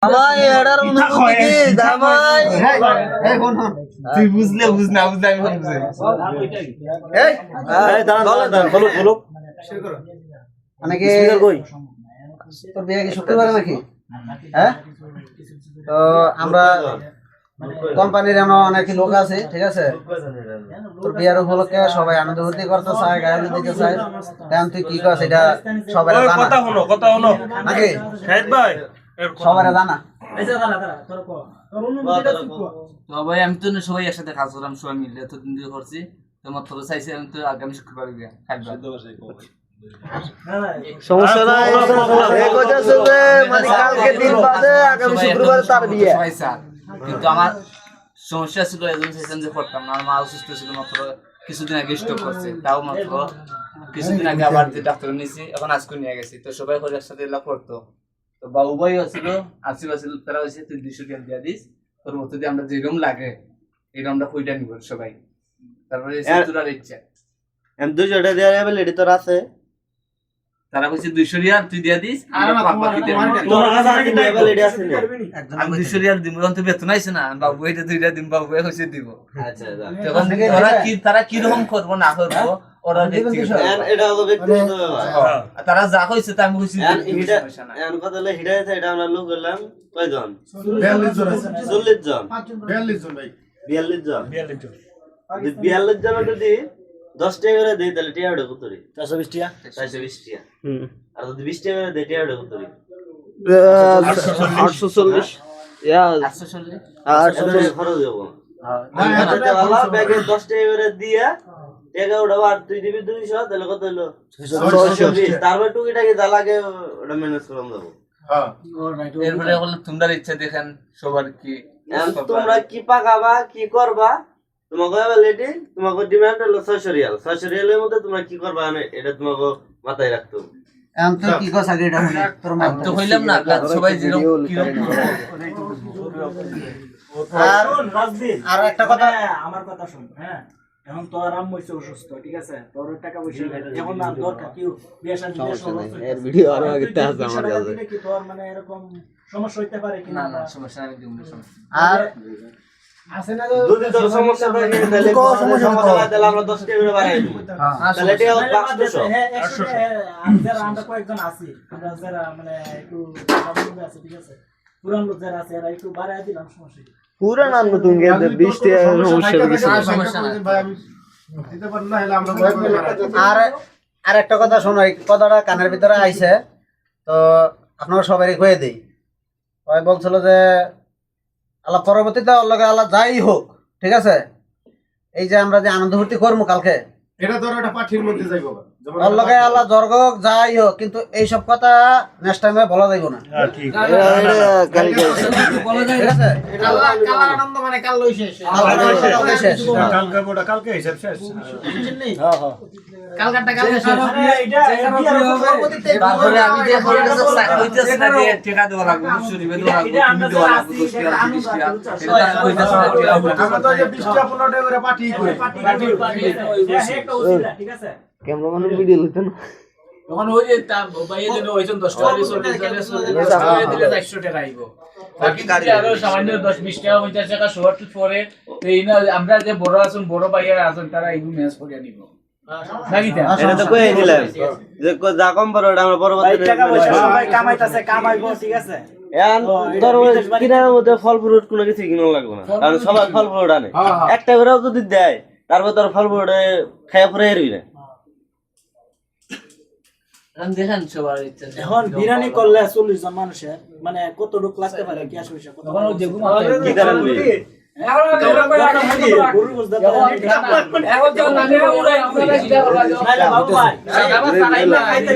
জামাই এটার অনুভূতি কি জামাই? তুই বুঝলে বুঝ না বুঝলে আমি বুঝি। এই দাঁড়ান বলুক অনেকে তোর বিয়ে কি শুক্রবারে নাকি? হ্যাঁ, তো আমরা কোম্পানির অনেক লোক আছে, ঠিক আছে? তোর বিয়ের উপলক্ষে সবাই আনন্দ ফুর্তি করতে চায়, গায়ে দিতে চায়। তেমন তুই কি কর সেটা সবাই কথা হলো নাকি শাহিদ ভাই সবাই জানা। সবাই আমি তো সবাই একসাথে কাজ করলাম, সবাই মিলে এতদিন ধরে করছি। তোমার তোর চাইছি আমি তো আগামী শুক্রবার বিয়ে সমস্যা নাই, এক হইতাছে যে মানে কালকে দিন বাদে আগামী শুক্রবারে তার বিয়ে। কিন্তু আমার সমস্যা ছিল, একজন চাইছেন যে করতাম না, আমার মা অসুস্থ ছিল, মাত্র কিছুদিন আগে স্ট্রোক করছে, তাও মাত্র কিছুদিন আগে আবার ডাক্তার নিয়েছি, এখন আজকে নিয়ে গেছি। তো সবাই করে একসাথে এলা করতো। তো বাবু ভাই ছিল, আসিফ আছিল, তারা হয়েছে তুই 200 টাকা দিয়ে দিস, তোর মতো দিয়ে আমরা যেরকম লাগে এরকম আমরা কইটা নিব সবাই। তারপরে তোর ইচ্ছা এম 200 টাকা দেয়া যাবে, লেডি তোর আছে। তারা কইছে 200 রিয়াল তুই দিয়া দিস, আর বাকি দেব তোর কাছে কি দেবে, লেডি আছে না? আমি 200 রিয়াল দিব, তখন তো বেতন আইছে না, বাবু এটা 2 টা দিন, বাবু কইছে দিব। আচ্ছা তখন তারা কি রকম করব না করব ওরা দেখতে, এটা হবে ব্যক্তিগত ব্যাপার। তারা যা কইছে তা আমি কইছি এন কথা হলো হিদায়াতে এটা আমরা লোক হলাম কয়জন? 42 জন আছে। 40 জন 42 জন ভাই 42 জন 42 জন 42 জন যদি 10 টাকা করে দেই তাহলে টিয়া ওটা কত রে? 420 টাকা। 420 টাকা। আর যদি 20 টাকা করে দেই টিয়া ওটা কত রে? 840 ইয়া 840 840 খরচ দেবো। হ্যাঁ ভালো ব্যাগে 10 টাকা করে দিয়া টাকা উঠাবো, আর তুই দিবি 200, তাহলে কত হলো? 620। তারপর টুকিটাকি যা লাগে ওটা ম্যানেজ করলাম যাবো। হ্যাঁ এরপরে হলো তোমরা ইচ্ছা দেখেন সবার কি তোমরা কি পাকাবা কি করবা, তোমাকে লেডি তোমাকে ডিমান্ড হলো 600 রিয়াল। 600 রিয়ালের মধ্যে তোমরা কি করবা এটা তোমাকে মাথায় রাখতে হবে। এখন তুই কি কস আগে এটা শুনে তোর মা তো হইলাম না, সবাই যেরকম কি রকম। আর একটা কথা, আমার কথা শুন। হ্যাঁ, এখন তোর আম্মু হইছে অসুস্থ, ঠিক আছে? তোর টাকা পয়সা এখন না দরকার, কি বিয়ে শাদী এর ভিডিও আরো আগে তে আছে আমার কাছে। কি তোর মানে এরকম সমস্যা হইতে পারে কি না না? না সমস্যা নাই, দিব সমস্যা। আর আছে না যদি তোর সমস্যা থাকে তাহলে কোন সমস্যা নাই, তাহলে আমরা 10 টাকা করে বাড়াই দেব। তাহলে এটা 500। হ্যাঁ, যারা আমরা কয়েকজন আছি, আমরা যারা মানে একটু সাবধানে আছে, ঠিক আছে? পুরান লোক যারা আছে এরা একটু বাড়ায় দিলাম, সমস্যা কি? পুরা নাম তুমি 20 টাকা সমস্যা সমস্যা নাই ভাই আমি দিতে পারি না, হলে আমরা আর আর একটা কথা শোনো, এই কথাটা কানের ভিতরে আইছে, তো আপনারা সবাই কয়ে দেই। সবাই বলছিল যে আল্লাহ পরবর্তীতে আল্লাহ যাই হোক, ঠিক আছে, এই যে আমরা যে আনন্দ ফুর্তি করবো কালকে, এটা ধরো একটা পাঠির মধ্যে যাইবো আল্লাহ জর্গ যাই হোক, কিন্তু এইসব কথা নেক্সট টাইমে বলা যাইব না। ঠিক আছে? কালকে হিসাব শেষ। তারপরে আমি যে কইতেছ না যে টাকা দেওয়া লাগবে, 200 দেওয়া লাগবে, তুমি দেওয়া লাগবে 10 টাকা 30 টাকা, এটা কইতেছ না টাকা আমরা তো যে 20 টাকা 15 টাকা করে পাঠি করি। ঠিক আছে? ক্যামেরাম্যান ভিডিও লইতেন তখন ওই যে তার বাইরে জন্য ওইজন 10 টাকা দিয়ে চলে দিলে 400 টাকা আইবো। বাকি যে আরো সামান্য 10-20 টাকা 50 টাকা শর্ট পরে এই না আমরা যে বড় আছেন, বড় ভাইয়া আছেন, তারা এইগুলো ম্যাচ করে নিব নাকি? এটা তো কই দিলাম যে যা কম বড় এটা আমরা পরবর্তীতে টাকা পয়সা সবাই কামাইতাছে, কামাইবো, ঠিক আছে? এখন ধর কিনার মধ্যে ফল ফ্রুট কোনো কিছু কিনা লাগবে না, কারণ সবাই ফল ফ্রুট আনে। একটা করেও যদি দেয় তারপর তোর ফল ফ্রুট খাইয়া পরে এরবি না। আমি দেখেন সবার ইচ্ছা। এখন বিরিয়ানি করলে 40 জন মানুষের মানে কত লোক লাগতে পারে, কি আসবে কত? তখন ওই যেগুলো কি কারণ এখন গরু গোশত এখন তো না উড়াই আমরা এটা করবা। বাবু ভাই